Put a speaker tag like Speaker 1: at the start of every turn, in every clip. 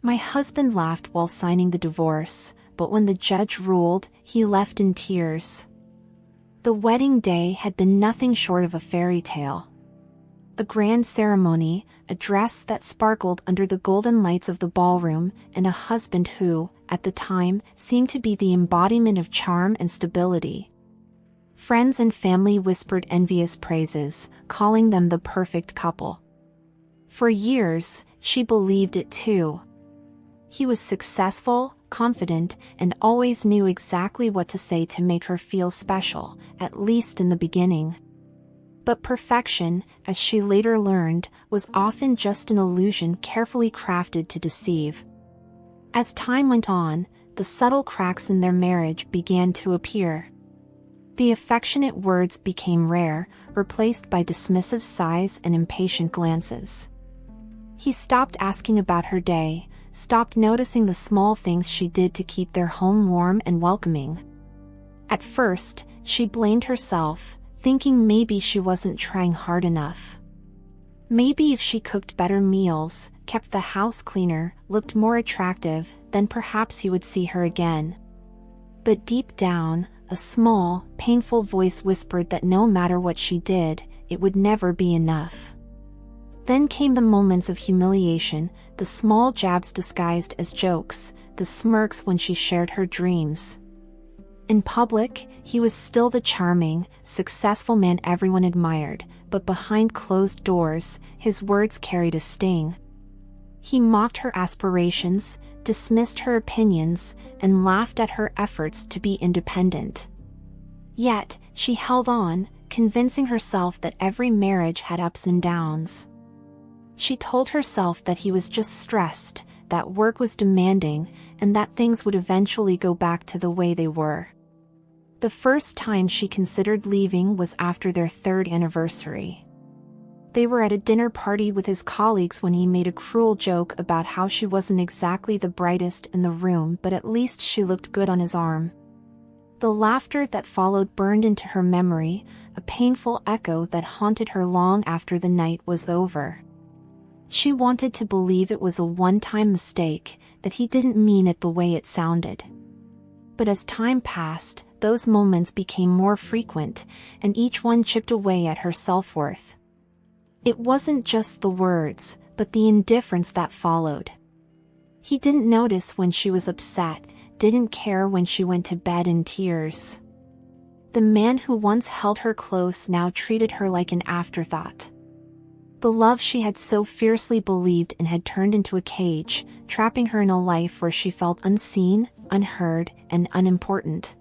Speaker 1: My husband laughed while signing the divorce, but when the judge ruled, he left in tears. The wedding day had been nothing short of a fairy tale. A grand ceremony, a dress that sparkled under the golden lights of the ballroom, and a husband who, at the time, seemed to be the embodiment of charm and stability. Friends and family whispered envious praises, calling them the perfect couple. For years, she believed it too. He was successful, confident, and always knew exactly what to say to make her feel special, at least in the beginning. But perfection, as she later learned, was often just an illusion carefully crafted to deceive. As time went on, the subtle cracks in their marriage began to appear. The affectionate words became rare, replaced by dismissive sighs and impatient glances. He stopped asking about her day, stopped noticing the small things she did to keep their home warm and welcoming. At first, she blamed herself, thinking maybe she wasn't trying hard enough. Maybe if she cooked better meals, kept the house cleaner, looked more attractive, then perhaps he would see her again. But deep down, a small, painful voice whispered that no matter what she did, it would never be enough. Then came the moments of humiliation, the small jabs disguised as jokes, the smirks when she shared her dreams. In public, he was still the charming, successful man everyone admired, but behind closed doors, his words carried a sting. He mocked her aspirations, dismissed her opinions, and laughed at her efforts to be independent. Yet, she held on, convincing herself that every marriage had ups and downs. She told herself that he was just stressed, that work was demanding, and that things would eventually go back to the way they were. The first time she considered leaving was after their 3rd anniversary. They were at a dinner party with his colleagues when he made a cruel joke about how she wasn't exactly the brightest in the room, but at least she looked good on his arm. The laughter that followed burned into her memory, a painful echo that haunted her long after the night was over. She wanted to believe it was a one-time mistake, that he didn't mean it the way it sounded. But as time passed, those moments became more frequent, and each one chipped away at her self-worth. It wasn't just the words, but the indifference that followed. He didn't notice when she was upset, didn't care when she went to bed in tears. The man who once held her close now treated her like an afterthought. The love she had so fiercely believed in had turned into a cage, trapping her in a life where she felt unseen, unheard, and unimportant.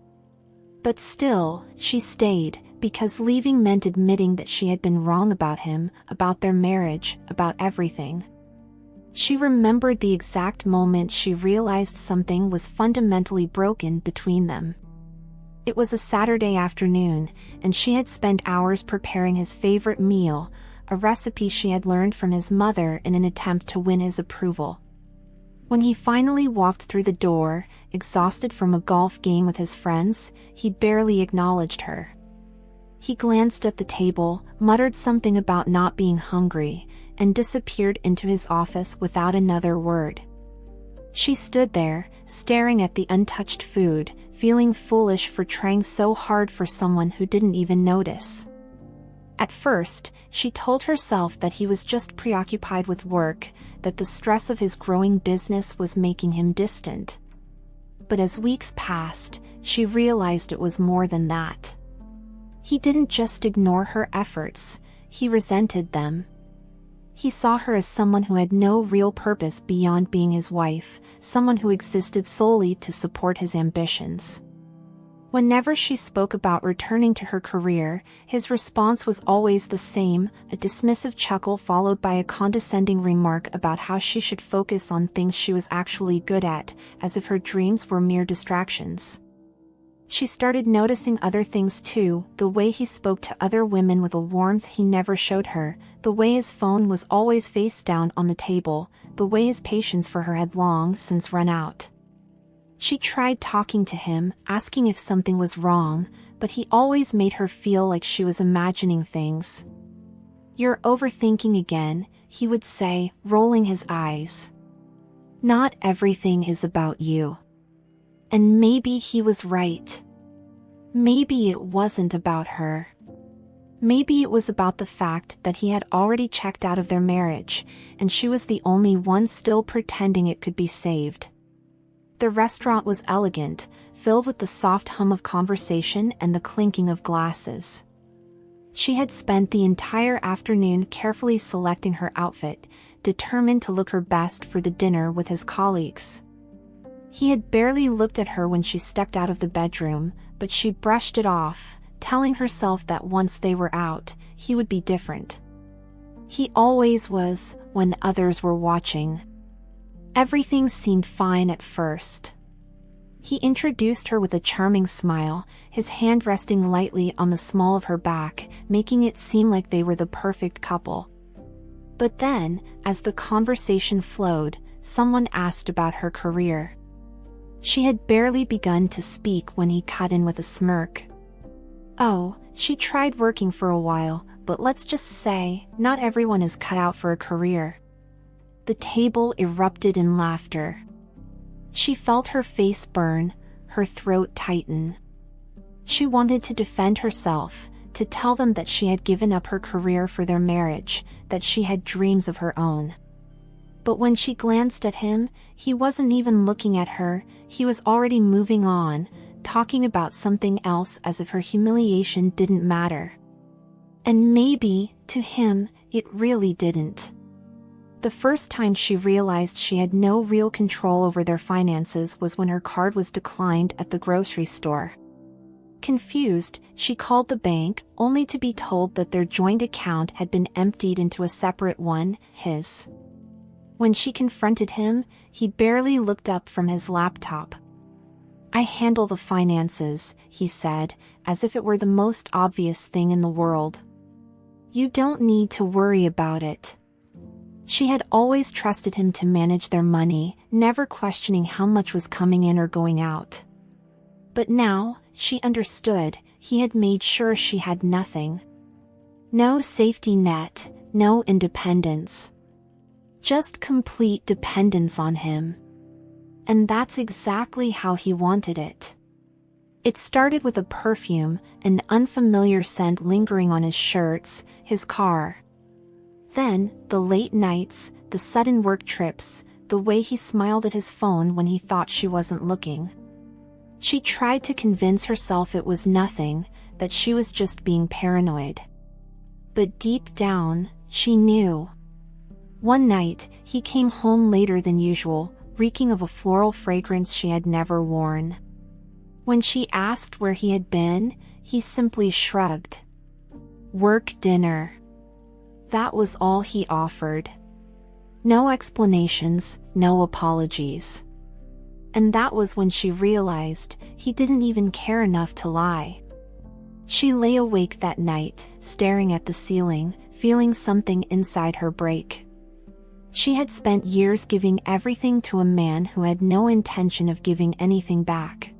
Speaker 1: But still, she stayed, because leaving meant admitting that she had been wrong about him, about their marriage, about everything. She remembered the exact moment she realized something was fundamentally broken between them. It was a Saturday afternoon, and she had spent hours preparing his favorite meal, a recipe she had learned from his mother in an attempt to win his approval. When he finally walked through the door, exhausted from a golf game with his friends, he barely acknowledged her. He glanced at the table, muttered something about not being hungry, and disappeared into his office without another word. She stood there, staring at the untouched food, feeling foolish for trying so hard for someone who didn't even notice. At first, she told herself that he was just preoccupied with work, that the stress of his growing business was making him distant. But as weeks passed, she realized it was more than that. He didn't just ignore her efforts, he resented them. He saw her as someone who had no real purpose beyond being his wife, someone who existed solely to support his ambitions. Whenever she spoke about returning to her career, his response was always the same, a dismissive chuckle followed by a condescending remark about how she should focus on things she was actually good at, as if her dreams were mere distractions. She started noticing other things too, the way he spoke to other women with a warmth he never showed her, the way his phone was always face down on the table, the way his patience for her had long since run out. She tried talking to him, asking if something was wrong, but he always made her feel like she was imagining things. "You're overthinking again," he would say, rolling his eyes. Not everything is about you. And maybe he was right. Maybe it wasn't about her. Maybe it was about the fact that he had already checked out of their marriage, and she was the only one still pretending it could be saved. The restaurant was elegant, filled with the soft hum of conversation and the clinking of glasses. She had spent the entire afternoon carefully selecting her outfit, determined to look her best for the dinner with his colleagues. He had barely looked at her when she stepped out of the bedroom, but she brushed it off, telling herself that once they were out, he would be different. He always was, when others were watching. Everything seemed fine at first. He introduced her with a charming smile, his hand resting lightly on the small of her back, making it seem like they were the perfect couple. But then, as the conversation flowed, someone asked about her career. She had barely begun to speak when he cut in with a smirk. Oh, she tried working for a while, but let's just say, not everyone is cut out for a career. The table erupted in laughter. She felt her face burn, her throat tighten. She wanted to defend herself, to tell them that she had given up her career for their marriage, that she had dreams of her own. But when she glanced at him, he wasn't even looking at her, he was already moving on, talking about something else as if her humiliation didn't matter. And maybe, to him, it really didn't. The first time she realized she had no real control over their finances was when her card was declined at the grocery store. Confused, she called the bank, only to be told that their joint account had been emptied into a separate one, his. When she confronted him, he barely looked up from his laptop. "I handle the finances," he said, as if it were the most obvious thing in the world. "You don't need to worry about it." She had always trusted him to manage their money, never questioning how much was coming in or going out. But now, she understood, he had made sure she had nothing. No safety net, no independence. Just complete dependence on him. And that's exactly how he wanted it. It started with a perfume, an unfamiliar scent lingering on his shirts, his car. Then, the late nights, the sudden work trips, the way he smiled at his phone when he thought she wasn't looking. She tried to convince herself it was nothing, that she was just being paranoid. But deep down, she knew. One night, he came home later than usual, reeking of a floral fragrance she had never worn. When she asked where he had been, he simply shrugged. Work dinner. That was all he offered. No explanations, no apologies. And that was when she realized he didn't even care enough to lie. She lay awake that night, staring at the ceiling, feeling something inside her break. She had spent years giving everything to a man who had no intention of giving anything back.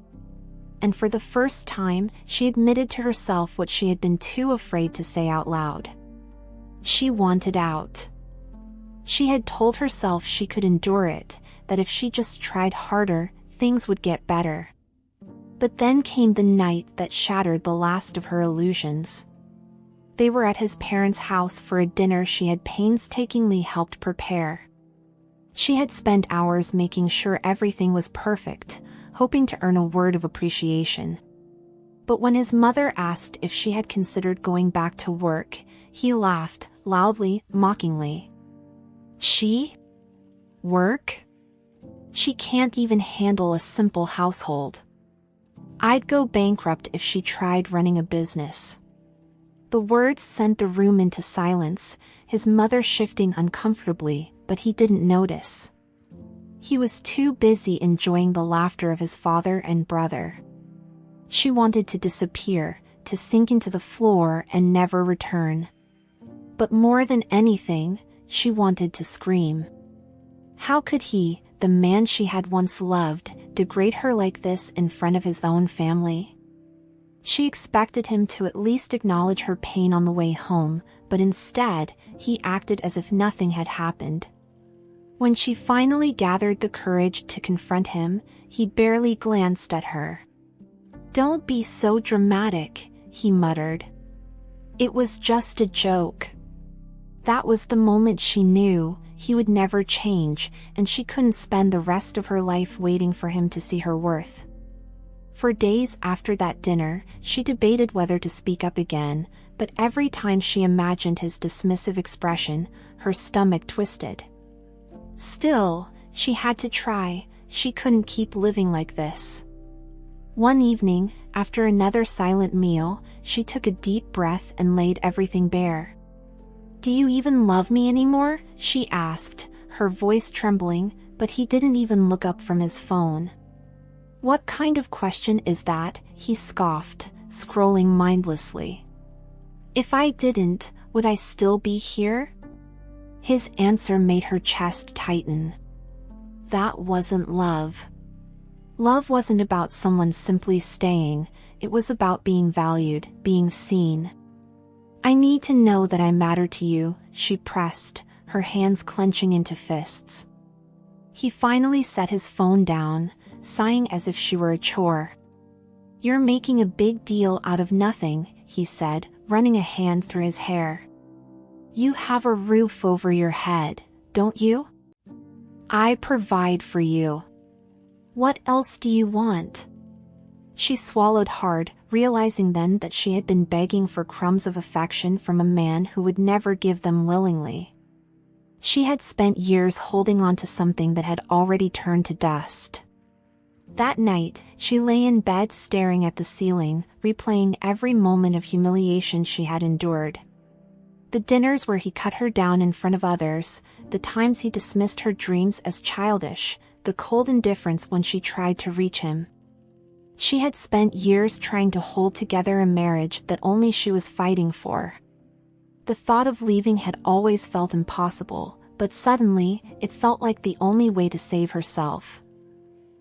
Speaker 1: And for the first time, she admitted to herself what she had been too afraid to say out loud. She wanted out. She had told herself she could endure it, that if she just tried harder, things would get better. But then came the night that shattered the last of her illusions. They were at his parents' house for a dinner she had painstakingly helped prepare. She had spent hours making sure everything was perfect, hoping to earn a word of appreciation. But when his mother asked if she had considered going back to work, he laughed, loudly, mockingly. She? Work? She can't even handle a simple household. I'd go bankrupt if she tried running a business. The words sent the room into silence, his mother shifting uncomfortably, but he didn't notice. He was too busy enjoying the laughter of his father and brother. She wanted to disappear, to sink into the floor and never return. But more than anything, she wanted to scream. How could he, the man she had once loved, degrade her like this in front of his own family? She expected him to at least acknowledge her pain on the way home, but instead, he acted as if nothing had happened. When she finally gathered the courage to confront him, he barely glanced at her. "Don't be so dramatic," he muttered. "It was just a joke." That was the moment she knew he would never change, and she couldn't spend the rest of her life waiting for him to see her worth. For days after that dinner, she debated whether to speak up again, but every time she imagined his dismissive expression, her stomach twisted. Still, she had to try. She couldn't keep living like this. One evening, after another silent meal, she took a deep breath and laid everything bare. "Do you even love me anymore?" she asked, her voice trembling, but he didn't even look up from his phone. "What kind of question is that?" he scoffed, scrolling mindlessly. "If I didn't, would I still be here?" His answer made her chest tighten. That wasn't love. Love wasn't about someone simply staying, it was about being valued, being seen. "I need to know that I matter to you," she pressed, her hands clenching into fists. He finally set his phone down, sighing as if she were a chore. "You're making a big deal out of nothing," he said, running a hand through his hair. "You have a roof over your head, don't you? I provide for you. What else do you want?" She swallowed hard, realizing then that she had been begging for crumbs of affection from a man who would never give them willingly. She had spent years holding on to something that had already turned to dust. That night, she lay in bed staring at the ceiling, replaying every moment of humiliation she had endured. The dinners where he cut her down in front of others, the times he dismissed her dreams as childish, the cold indifference when she tried to reach him. She had spent years trying to hold together a marriage that only she was fighting for. The thought of leaving had always felt impossible, but suddenly, it felt like the only way to save herself.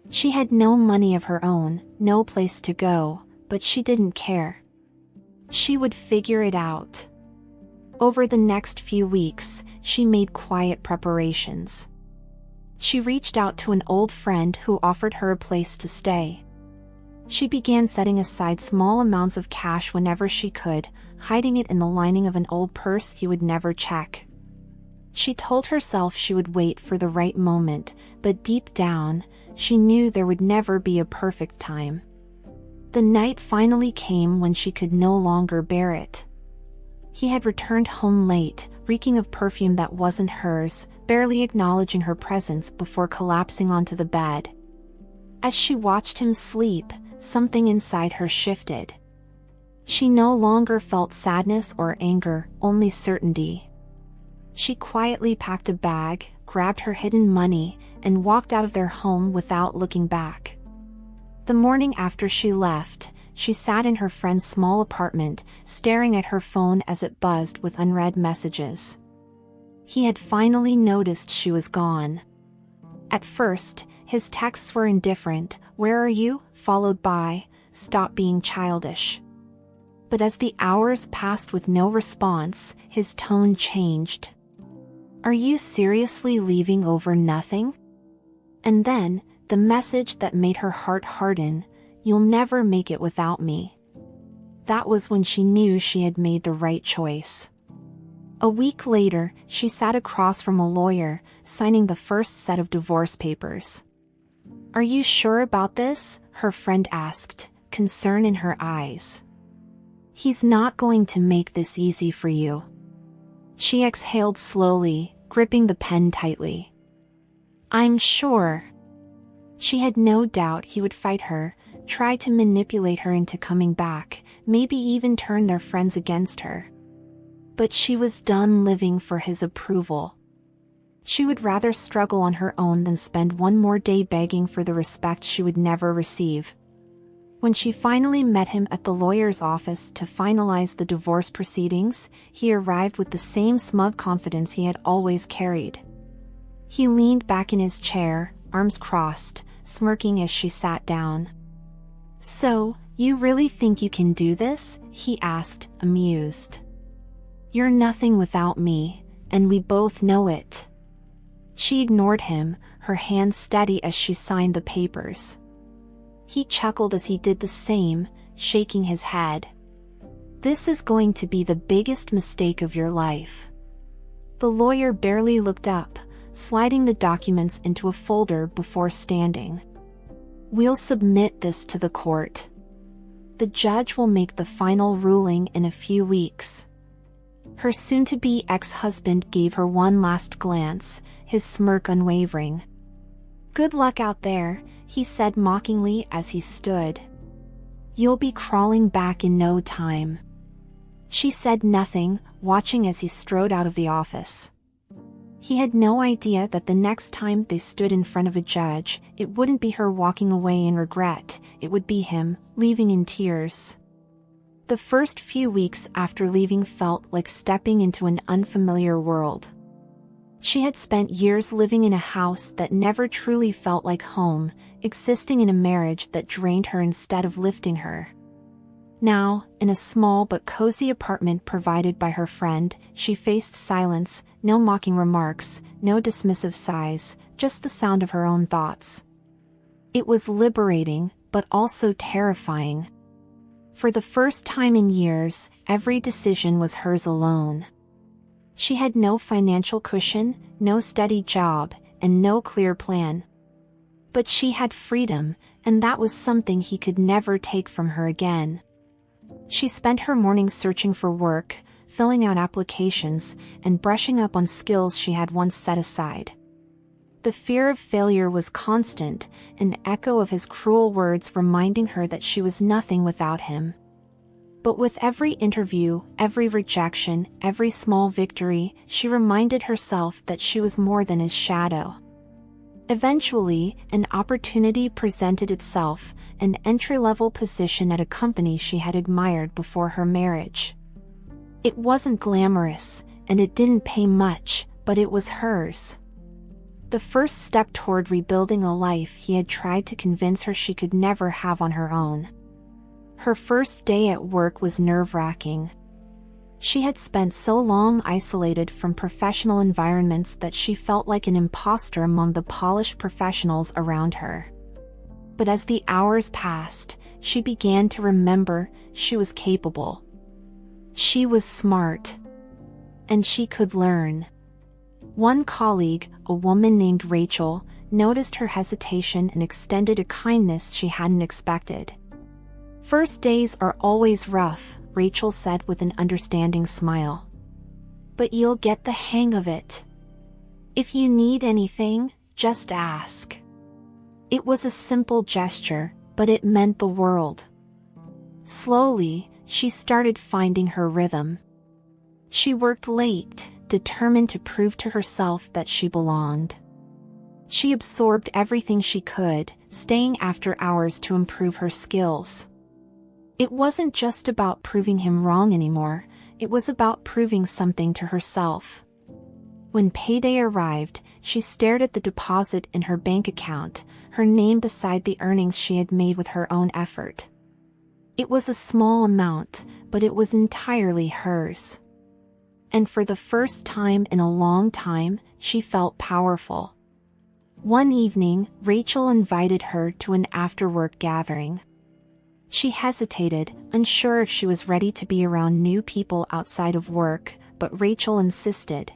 Speaker 1: She had no money of her own, no place to go, but she didn't care. She would figure it out. Over the next few weeks, she made quiet preparations. She reached out to an old friend who offered her a place to stay. She began setting aside small amounts of cash whenever she could, hiding it in the lining of an old purse he would never check. She told herself she would wait for the right moment, but deep down, she knew there would never be a perfect time. The night finally came when she could no longer bear it. He had returned home late, reeking of perfume that wasn't hers, barely acknowledging her presence before collapsing onto the bed. As she watched him sleep, something inside her shifted. She no longer felt sadness or anger, only certainty. She quietly packed a bag, grabbed her hidden money, and walked out of their home without looking back. The morning after she left, she sat in her friend's small apartment, staring at her phone as it buzzed with unread messages. He had finally noticed she was gone. At first, his texts were indifferent, "Where are you?" followed by, "Stop being childish." But as the hours passed with no response, his tone changed. "Are you seriously leaving over nothing?" And then, the message that made her heart harden, "You'll never make it without me." That was when she knew she had made the right choice. A week later, she sat across from a lawyer, signing the first set of divorce papers. "Are you sure about this?" her friend asked, concern in her eyes. "He's not going to make this easy for you." She exhaled slowly, gripping the pen tightly. "I'm sure." She had no doubt he would fight her, try to manipulate her into coming back, maybe even turn their friends against her. But she was done living for his approval. She would rather struggle on her own than spend one more day begging for the respect she would never receive. When she finally met him at the lawyer's office to finalize the divorce proceedings, he arrived with the same smug confidence he had always carried. He leaned back in his chair, arms crossed, smirking as she sat down. "So, you really think you can do this?" he asked, amused. "You're nothing without me, and we both know it." She ignored him, her hands steady as she signed the papers. He chuckled as he did the same, shaking his head. "This is going to be the biggest mistake of your life." The lawyer barely looked up, sliding the documents into a folder before standing. "We'll submit this to the court. The judge will make the final ruling in a few weeks." Her soon-to-be ex-husband gave her one last glance, his smirk unwavering. "Good luck out there," he said mockingly as he stood. "You'll be crawling back in no time." She said nothing, watching as he strode out of the office. He had no idea that the next time they stood in front of a judge, it wouldn't be her walking away in regret, it would be him, leaving in tears. The first few weeks after leaving felt like stepping into an unfamiliar world. She had spent years living in a house that never truly felt like home, existing in a marriage that drained her instead of lifting her. Now, in a small but cozy apartment provided by her friend, she faced silence, no mocking remarks, no dismissive sighs, just the sound of her own thoughts. It was liberating, but also terrifying. For the first time in years, every decision was hers alone. She had no financial cushion, no steady job, and no clear plan. But she had freedom, and that was something he could never take from her again. She spent her mornings searching for work, filling out applications, and brushing up on skills she had once set aside. The fear of failure was constant, an echo of his cruel words reminding her that she was nothing without him. But with every interview, every rejection, every small victory, she reminded herself that she was more than his shadow. Eventually, an opportunity presented itself, an entry-level position at a company she had admired before her marriage. It wasn't glamorous, and it didn't pay much, but it was hers. The first step toward rebuilding a life he had tried to convince her she could never have on her own. Her first day at work was nerve-wracking. She had spent so long isolated from professional environments that she felt like an imposter among the polished professionals around her. But as the hours passed, she began to remember she was capable. She was smart. And she could learn. One colleague, a woman named Rachel, noticed her hesitation and extended a kindness she hadn't expected. "First days are always rough," Rachel said with an understanding smile. "But you'll get the hang of it. If you need anything, just ask." It was a simple gesture, but it meant the world. Slowly, she started finding her rhythm. She worked late, determined to prove to herself that she belonged. She absorbed everything she could, staying after hours to improve her skills. It wasn't just about proving him wrong anymore, it was about proving something to herself. When payday arrived, she stared at the deposit in her bank account, her name beside the earnings she had made with her own effort. It was a small amount, but it was entirely hers. And for the first time in a long time, she felt powerful. One evening, Rachel invited her to an after-work gathering. She hesitated, unsure if she was ready to be around new people outside of work, but Rachel insisted.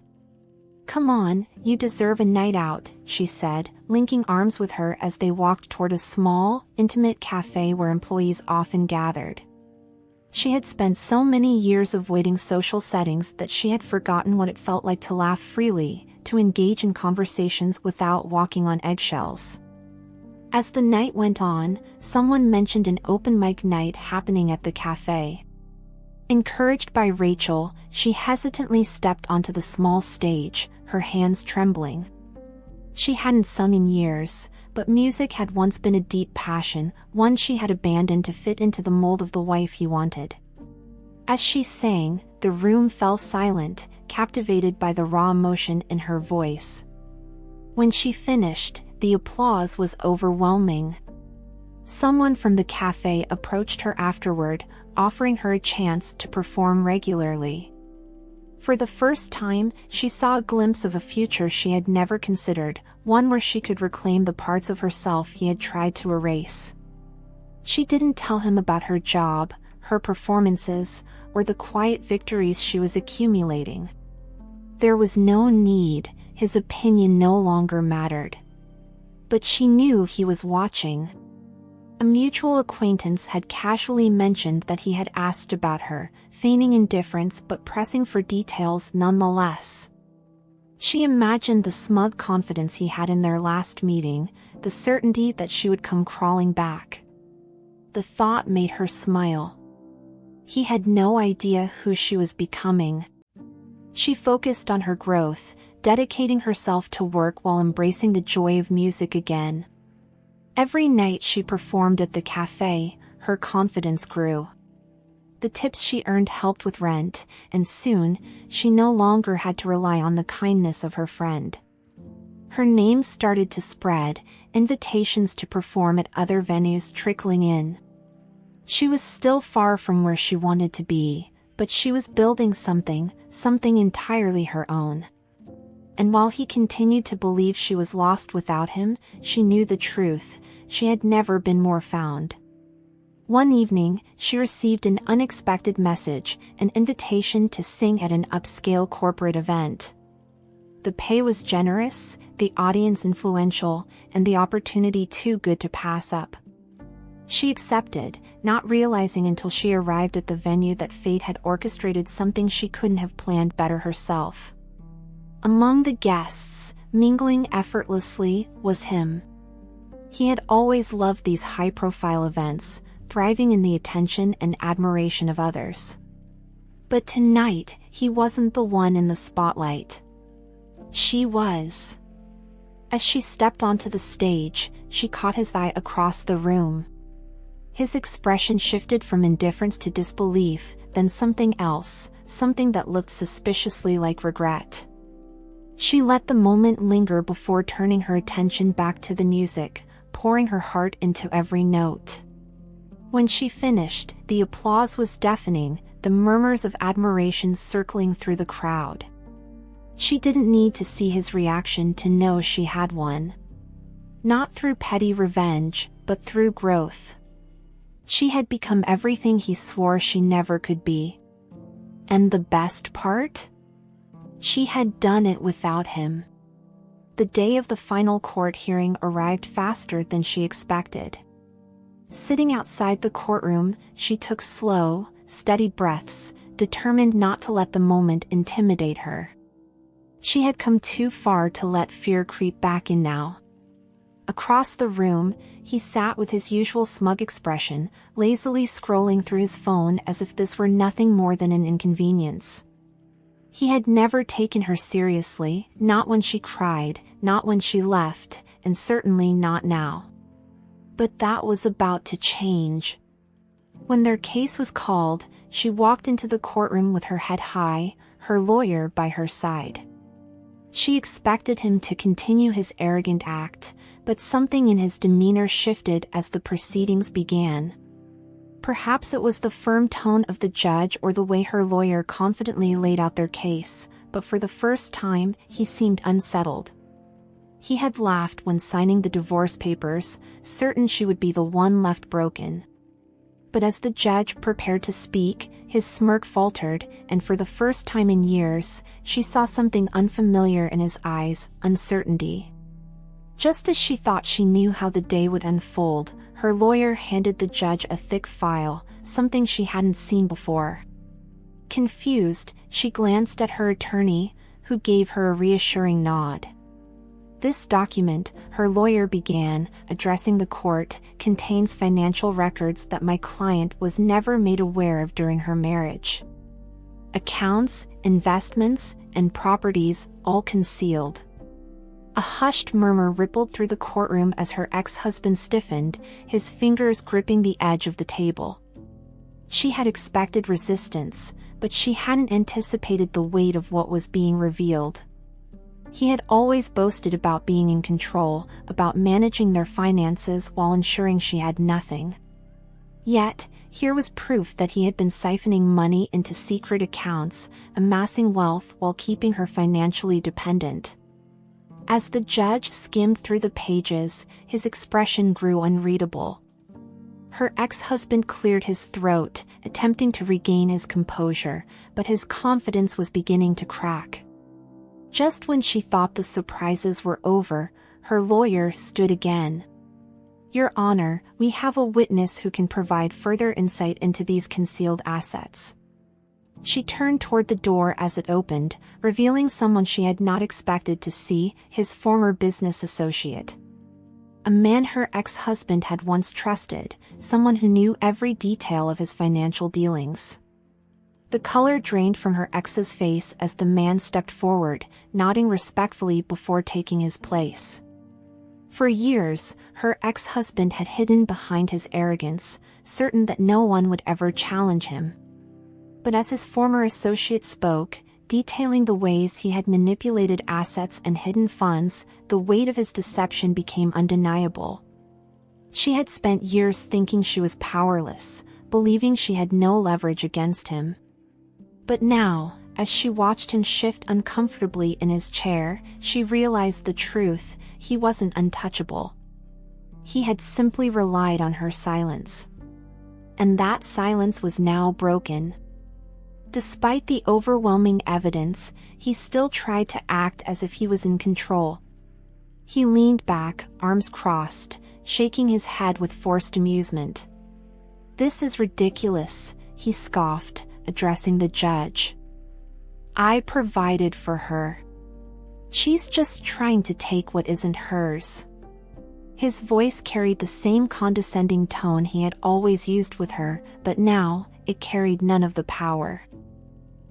Speaker 1: "Come on, you deserve a night out," she said, linking arms with her as they walked toward a small, intimate cafe where employees often gathered. She had spent so many years avoiding social settings that she had forgotten what it felt like to laugh freely, to engage in conversations without walking on eggshells. As the night went on, someone mentioned an open mic night happening at the cafe. Encouraged by Rachel, she hesitantly stepped onto the small stage, her hands trembling. She hadn't sung in years, but music had once been a deep passion, one she had abandoned to fit into the mold of the wife he wanted. As she sang, the room fell silent, captivated by the raw emotion in her voice. When she finished, the applause was overwhelming. Someone from the cafe approached her afterward, offering her a chance to perform regularly. For the first time, she saw a glimpse of a future she had never considered, one where she could reclaim the parts of herself he had tried to erase. She didn't tell him about her job, her performances, or the quiet victories she was accumulating. There was no need, his opinion no longer mattered. But she knew he was watching. A mutual acquaintance had casually mentioned that he had asked about her, feigning indifference but pressing for details nonetheless. She imagined the smug confidence he had in their last meeting, the certainty that she would come crawling back. The thought made her smile. He had no idea who she was becoming. She focused on her growth, dedicating herself to work while embracing the joy of music again. Every night she performed at the cafe, her confidence grew. The tips she earned helped with rent, and soon, she no longer had to rely on the kindness of her friend. Her name started to spread, invitations to perform at other venues trickling in. She was still far from where she wanted to be, but she was building something entirely her own. And while he continued to believe she was lost without him, she knew the truth: she had never been more found. One evening, she received an unexpected message, an invitation to sing at an upscale corporate event. The pay was generous, the audience influential, and the opportunity too good to pass up. She accepted, not realizing until she arrived at the venue that fate had orchestrated something she couldn't have planned better herself. Among the guests, mingling effortlessly, was him. He had always loved these high-profile events, thriving in the attention and admiration of others. But tonight, he wasn't the one in the spotlight. She was. As she stepped onto the stage, she caught his eye across the room. His expression shifted from indifference to disbelief, then something else, something that looked suspiciously like regret. She let the moment linger before turning her attention back to the music, pouring her heart into every note. When she finished, the applause was deafening, the murmurs of admiration circling through the crowd. She didn't need to see his reaction to know she had won. Not through petty revenge, but through growth. She had become everything he swore she never could be. And the best part? She had done it without him. The day of the final court hearing arrived faster than she expected. Sitting outside the courtroom, she took slow, steady breaths, determined not to let the moment intimidate her. She had come too far to let fear creep back in now. Across the room, he sat with his usual smug expression, lazily scrolling through his phone as if this were nothing more than an inconvenience. He had never taken her seriously, not when she cried, not when she left, and certainly not now. But that was about to change. When their case was called, she walked into the courtroom with her head high, her lawyer by her side. She expected him to continue his arrogant act, but something in his demeanor shifted as the proceedings began. Perhaps it was the firm tone of the judge or the way her lawyer confidently laid out their case, but for the first time, he seemed unsettled. He had laughed when signing the divorce papers, certain she would be the one left broken. But as the judge prepared to speak, his smirk faltered, and for the first time in years, she saw something unfamiliar in his eyes: uncertainty. Just as she thought she knew how the day would unfold, her lawyer handed the judge a thick file, something she hadn't seen before. Confused, she glanced at her attorney, who gave her a reassuring nod. This document, her lawyer began, addressing the court, contains financial records that my client was never made aware of during her marriage. Accounts, investments, and properties, all concealed. A hushed murmur rippled through the courtroom as her ex-husband stiffened, his fingers gripping the edge of the table. She had expected resistance, but she hadn't anticipated the weight of what was being revealed. He had always boasted about being in control, about managing their finances while ensuring she had nothing. Yet, here was proof that he had been siphoning money into secret accounts, amassing wealth while keeping her financially dependent. As the judge skimmed through the pages, his expression grew unreadable. Her ex-husband cleared his throat, attempting to regain his composure, but his confidence was beginning to crack. Just when she thought the surprises were over, her lawyer stood again. "Your Honor, we have a witness who can provide further insight into these concealed assets." She turned toward the door as it opened, revealing someone she had not expected to see, his former business associate. A man her ex-husband had once trusted, someone who knew every detail of his financial dealings. The color drained from her ex's face as the man stepped forward, nodding respectfully before taking his place. For years, her ex-husband had hidden behind his arrogance, certain that no one would ever challenge him. But as his former associate spoke, detailing the ways he had manipulated assets and hidden funds, the weight of his deception became undeniable. She had spent years thinking she was powerless, believing she had no leverage against him. But now, as she watched him shift uncomfortably in his chair, she realized the truth: he wasn't untouchable. He had simply relied on her silence. And that silence was now broken. Despite the overwhelming evidence, he still tried to act as if he was in control. He leaned back, arms crossed, shaking his head with forced amusement. "This is ridiculous," he scoffed, addressing the judge. "I provided for her. She's just trying to take what isn't hers." His voice carried the same condescending tone he had always used with her, but now, it carried none of the power.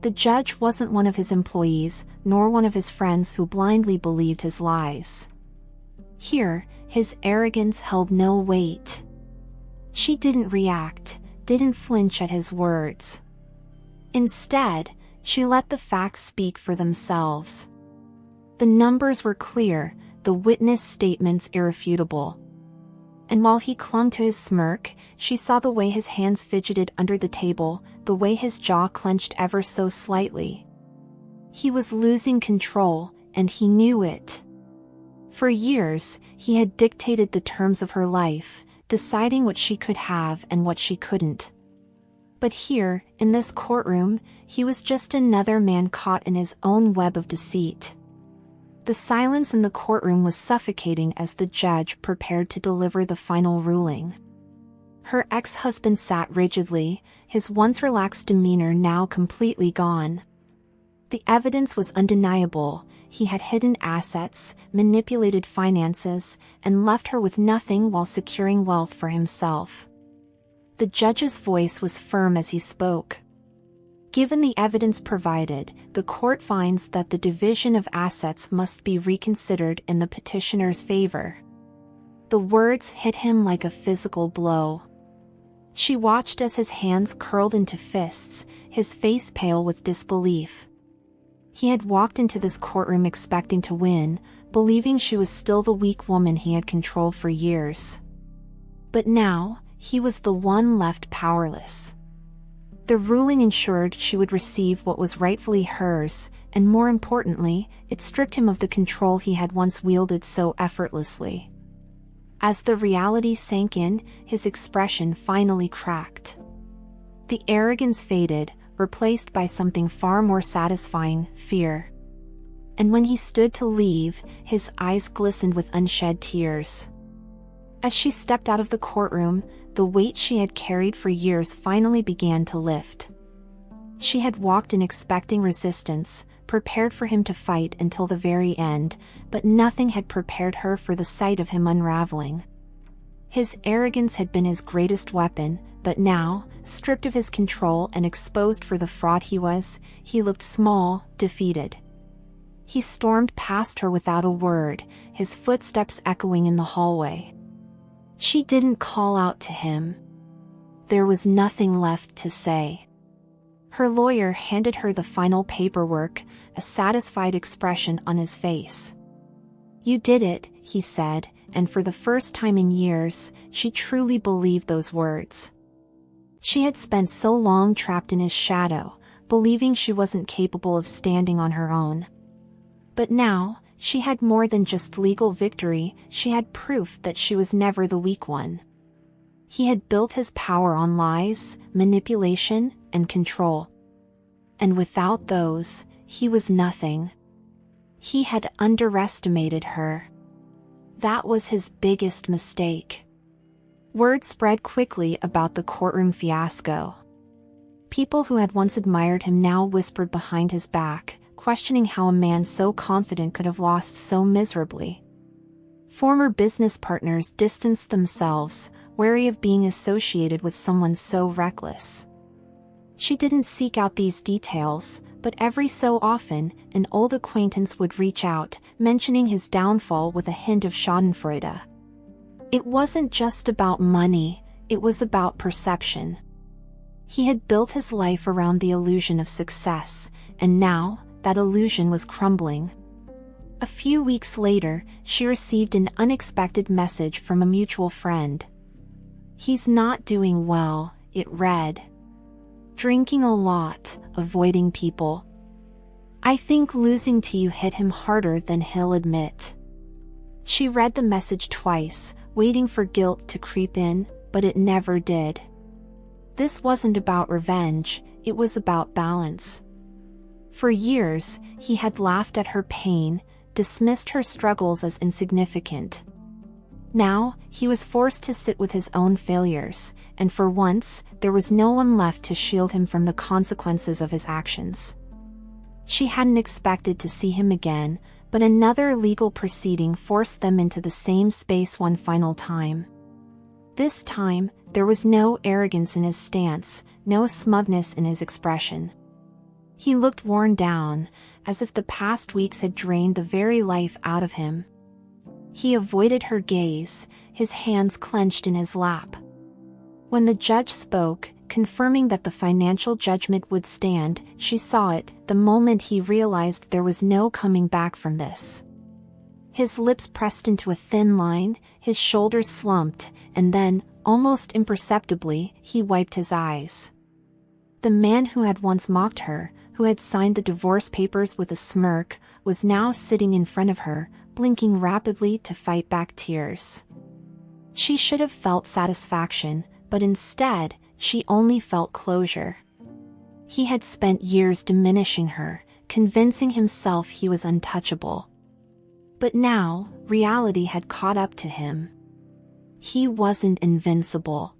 Speaker 1: The judge wasn't one of his employees, nor one of his friends who blindly believed his lies. Here, his arrogance held no weight. She didn't react, didn't flinch at his words. Instead, she let the facts speak for themselves. The numbers were clear, the witness statements irrefutable. And while he clung to his smirk, she saw the way his hands fidgeted under the table, the way his jaw clenched ever so slightly. He was losing control, and he knew it. For years, he had dictated the terms of her life, deciding what she could have and what she couldn't. But here, in this courtroom, he was just another man caught in his own web of deceit. The silence in the courtroom was suffocating as the judge prepared to deliver the final ruling. Her ex-husband sat rigidly, his once relaxed demeanor now completely gone. The evidence was undeniable: he had hidden assets, manipulated finances, and left her with nothing while securing wealth for himself. The judge's voice was firm as he spoke. Given the evidence provided, the court finds that the division of assets must be reconsidered in the petitioner's favor. The words hit him like a physical blow. She watched as his hands curled into fists, his face pale with disbelief. He had walked into this courtroom expecting to win, believing she was still the weak woman he had controlled for years. But now, he was the one left powerless. The ruling ensured she would receive what was rightfully hers, and more importantly, it stripped him of the control he had once wielded so effortlessly. As the reality sank in, his expression finally cracked. The arrogance faded, replaced by something far more satisfying: fear. And when he stood to leave, his eyes glistened with unshed tears. As she stepped out of the courtroom, the weight she had carried for years finally began to lift. She had walked in expecting resistance, prepared for him to fight until the very end, but nothing had prepared her for the sight of him unraveling. His arrogance had been his greatest weapon, but now, stripped of his control and exposed for the fraud he was, he looked small, defeated. He stormed past her without a word, his footsteps echoing in the hallway. She didn't call out to him. There was nothing left to say. Her lawyer handed her the final paperwork, a satisfied expression on his face. "You did it," he said, and for the first time in years, she truly believed those words. She had spent so long trapped in his shadow, believing she wasn't capable of standing on her own. But now, she had more than just legal victory, she had proof that she was never the weak one. He had built his power on lies, manipulation, and control. And without those, he was nothing. He had underestimated her. That was his biggest mistake. Word spread quickly about the courtroom fiasco. People who had once admired him now whispered behind his back, questioning how a man so confident could have lost so miserably. Former business partners distanced themselves, wary of being associated with someone so reckless. She didn't seek out these details, but every so often, an old acquaintance would reach out, mentioning his downfall with a hint of schadenfreude. It wasn't just about money, it was about perception. He had built his life around the illusion of success, and now, that illusion was crumbling. A few weeks later, she received an unexpected message from a mutual friend. "He's not doing well," it read. "Drinking a lot, avoiding people. I think losing to you hit him harder than he'll admit." She read the message twice, waiting for guilt to creep in, but it never did. This wasn't about revenge, it was about balance. For years, he had laughed at her pain, dismissed her struggles as insignificant. Now, he was forced to sit with his own failures, and for once, there was no one left to shield him from the consequences of his actions. She hadn't expected to see him again, but another legal proceeding forced them into the same space one final time. This time, there was no arrogance in his stance, no smugness in his expression. He looked worn down, as if the past weeks had drained the very life out of him. He avoided her gaze, his hands clenched in his lap. When the judge spoke, confirming that the financial judgment would stand, she saw it, the moment he realized there was no coming back from this. His lips pressed into a thin line, his shoulders slumped, and then, almost imperceptibly, he wiped his eyes. The man who had once mocked her, who had signed the divorce papers with a smirk, was now sitting in front of her, blinking rapidly to fight back tears. She should have felt satisfaction, but instead, she only felt closure. He had spent years diminishing her, convincing himself he was untouchable. But now, reality had caught up to him. He wasn't invincible.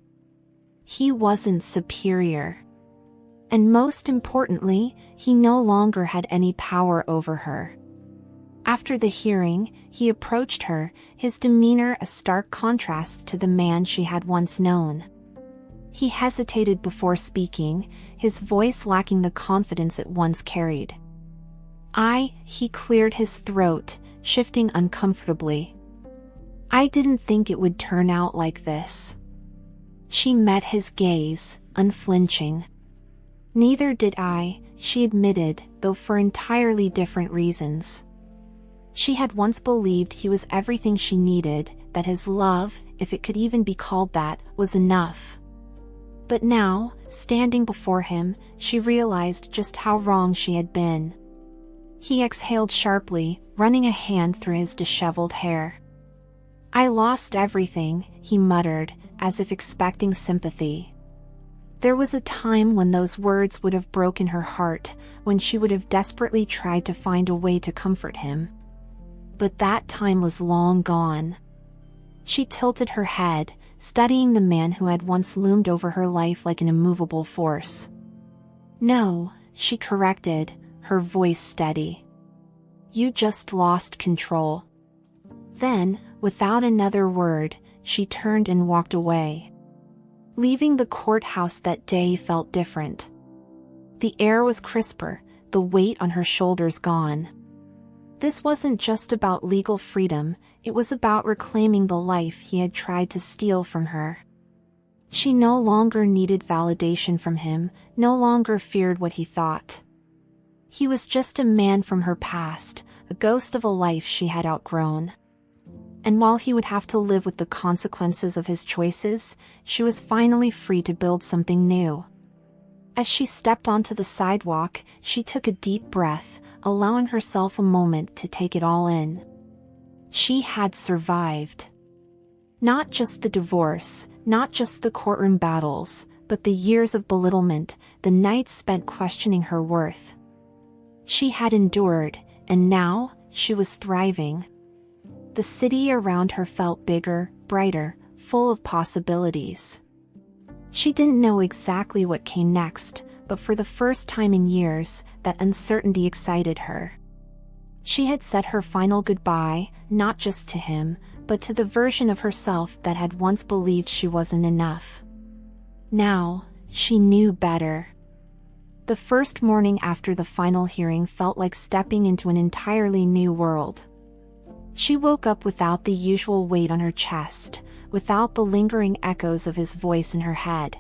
Speaker 1: He wasn't superior. And most importantly, he no longer had any power over her. After the hearing, he approached her, his demeanor a stark contrast to the man she had once known. He hesitated before speaking, his voice lacking the confidence it once carried. He cleared his throat, shifting uncomfortably. "I didn't think it would turn out like this." She met his gaze, unflinching. "Neither did I," she admitted, though for entirely different reasons. She had once believed he was everything she needed, that his love, if it could even be called that, was enough. But now, standing before him, she realized just how wrong she had been. He exhaled sharply, running a hand through his disheveled hair. "I lost everything," he muttered, as if expecting sympathy. There was a time when those words would have broken her heart, when she would have desperately tried to find a way to comfort him. But that time was long gone. She tilted her head, studying the man who had once loomed over her life like an immovable force. "No," she corrected, her voice steady. "You just lost control." Then, without another word, she turned and walked away. Leaving the courthouse that day felt different. The air was crisper, the weight on her shoulders gone. This wasn't just about legal freedom, it was about reclaiming the life he had tried to steal from her. She no longer needed validation from him, no longer feared what he thought. He was just a man from her past, a ghost of a life she had outgrown. And while he would have to live with the consequences of his choices, she was finally free to build something new. As she stepped onto the sidewalk, she took a deep breath, allowing herself a moment to take it all in. She had survived. Not just the divorce, not just the courtroom battles, but the years of belittlement, the nights spent questioning her worth. She had endured, and now, she was thriving. The city around her felt bigger, brighter, full of possibilities. She didn't know exactly what came next, but for the first time in years, that uncertainty excited her. She had said her final goodbye, not just to him, but to the version of herself that had once believed she wasn't enough. Now, she knew better. The first morning after the final hearing felt like stepping into an entirely new world. She woke up without the usual weight on her chest, without the lingering echoes of his voice in her head.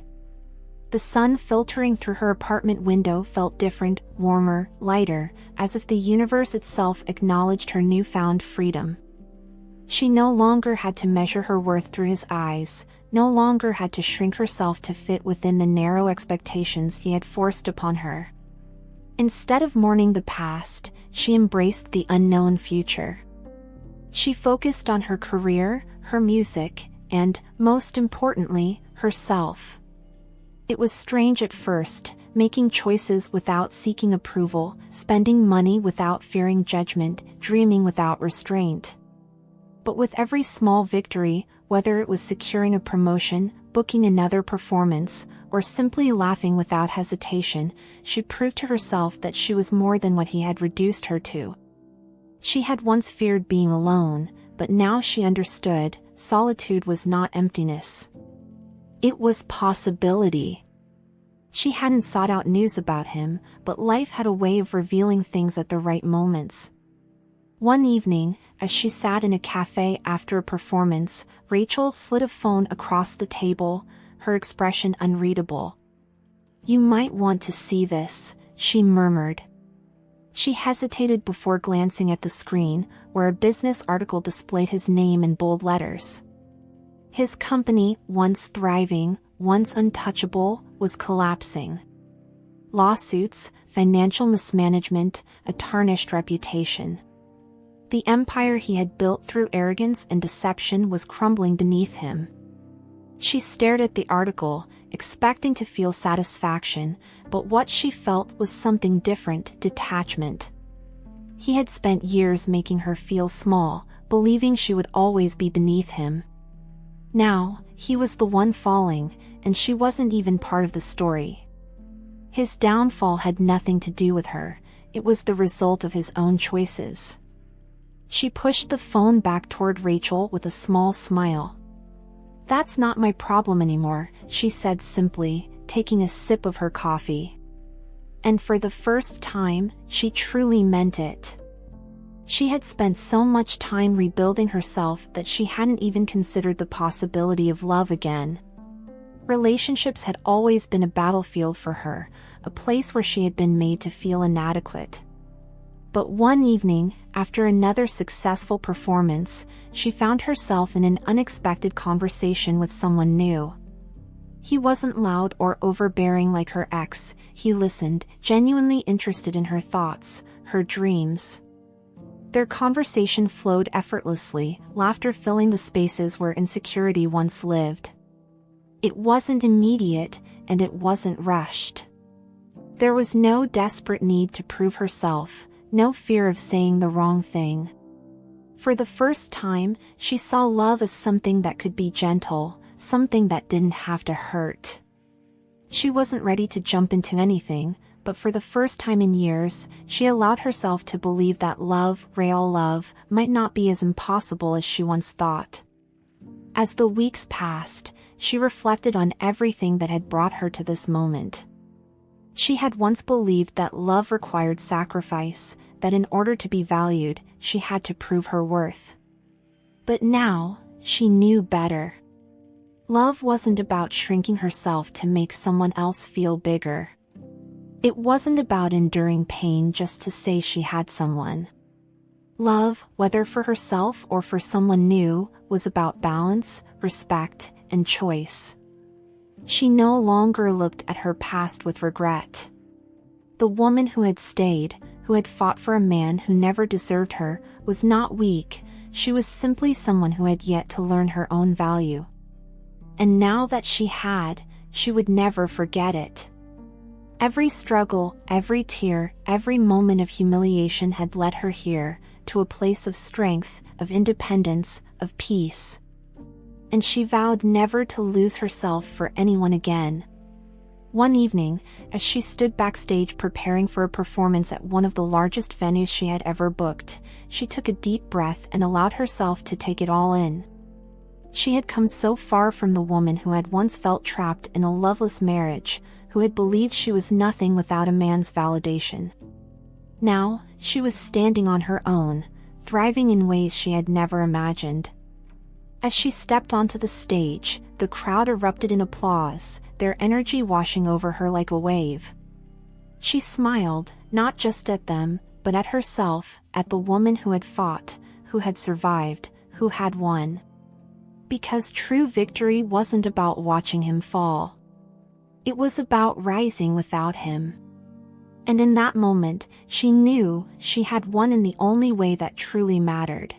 Speaker 1: The sun filtering through her apartment window felt different, warmer, lighter, as if the universe itself acknowledged her newfound freedom. She no longer had to measure her worth through his eyes, no longer had to shrink herself to fit within the narrow expectations he had forced upon her. Instead of mourning the past, she embraced the unknown future. She focused on her career, her music, and, most importantly, herself. It was strange at first, making choices without seeking approval, spending money without fearing judgment, dreaming without restraint. But with every small victory, whether it was securing a promotion, booking another performance, or simply laughing without hesitation, she proved to herself that she was more than what he had reduced her to. She had once feared being alone, but now she understood, solitude was not emptiness. It was possibility. She hadn't sought out news about him, but life had a way of revealing things at the right moments. One evening, as she sat in a cafe after a performance, Rachel slid a phone across the table, her expression unreadable. "You might want to see this," she murmured. She hesitated before glancing at the screen, where a business article displayed his name in bold letters. His company, once thriving, once untouchable, was collapsing. Lawsuits, financial mismanagement, a tarnished reputation. The empire he had built through arrogance and deception was crumbling beneath him. She stared at the article, expecting to feel satisfaction, but what she felt was something different, detachment. He had spent years making her feel small, believing she would always be beneath him. Now, he was the one falling, and she wasn't even part of the story. His downfall had nothing to do with her, it was the result of his own choices. She pushed the phone back toward Rachel with a small smile. "That's not my problem anymore," she said simply, taking a sip of her coffee. And for the first time, she truly meant it. She had spent so much time rebuilding herself that she hadn't even considered the possibility of love again. Relationships had always been a battlefield for her, a place where she had been made to feel inadequate. But one evening, after another successful performance, she found herself in an unexpected conversation with someone new. He wasn't loud or overbearing like her ex, he listened, genuinely interested in her thoughts, her dreams. Their conversation flowed effortlessly, laughter filling the spaces where insecurity once lived. It wasn't immediate, and it wasn't rushed. There was no desperate need to prove herself, no fear of saying the wrong thing. For the first time, she saw love as something that could be gentle, something that didn't have to hurt. She wasn't ready to jump into anything, but for the first time in years, she allowed herself to believe that love, real love, might not be as impossible as she once thought. As the weeks passed, she reflected on everything that had brought her to this moment. She had once believed that love required sacrifice, that in order to be valued, she had to prove her worth. But now, she knew better. Love wasn't about shrinking herself to make someone else feel bigger. It wasn't about enduring pain just to say she had someone. Love, whether for herself or for someone new, was about balance, respect, and choice. She no longer looked at her past with regret. The woman who had stayed, who had fought for a man who never deserved her, was not weak. She was simply someone who had yet to learn her own value. And now that she had, she would never forget it. Every struggle, every tear, every moment of humiliation had led her here, to a place of strength, of independence, of peace. And she vowed never to lose herself for anyone again. One evening, as she stood backstage preparing for a performance at one of the largest venues she had ever booked, she took a deep breath and allowed herself to take it all in. She had come so far from the woman who had once felt trapped in a loveless marriage, who had believed she was nothing without a man's validation. Now, she was standing on her own, thriving in ways she had never imagined. As she stepped onto the stage, the crowd erupted in applause, their energy washing over her like a wave. She smiled, not just at them, but at herself, at the woman who had fought, who had survived, who had won. Because true victory wasn't about watching him fall. It was about rising without him. And in that moment, she knew she had won in the only way that truly mattered.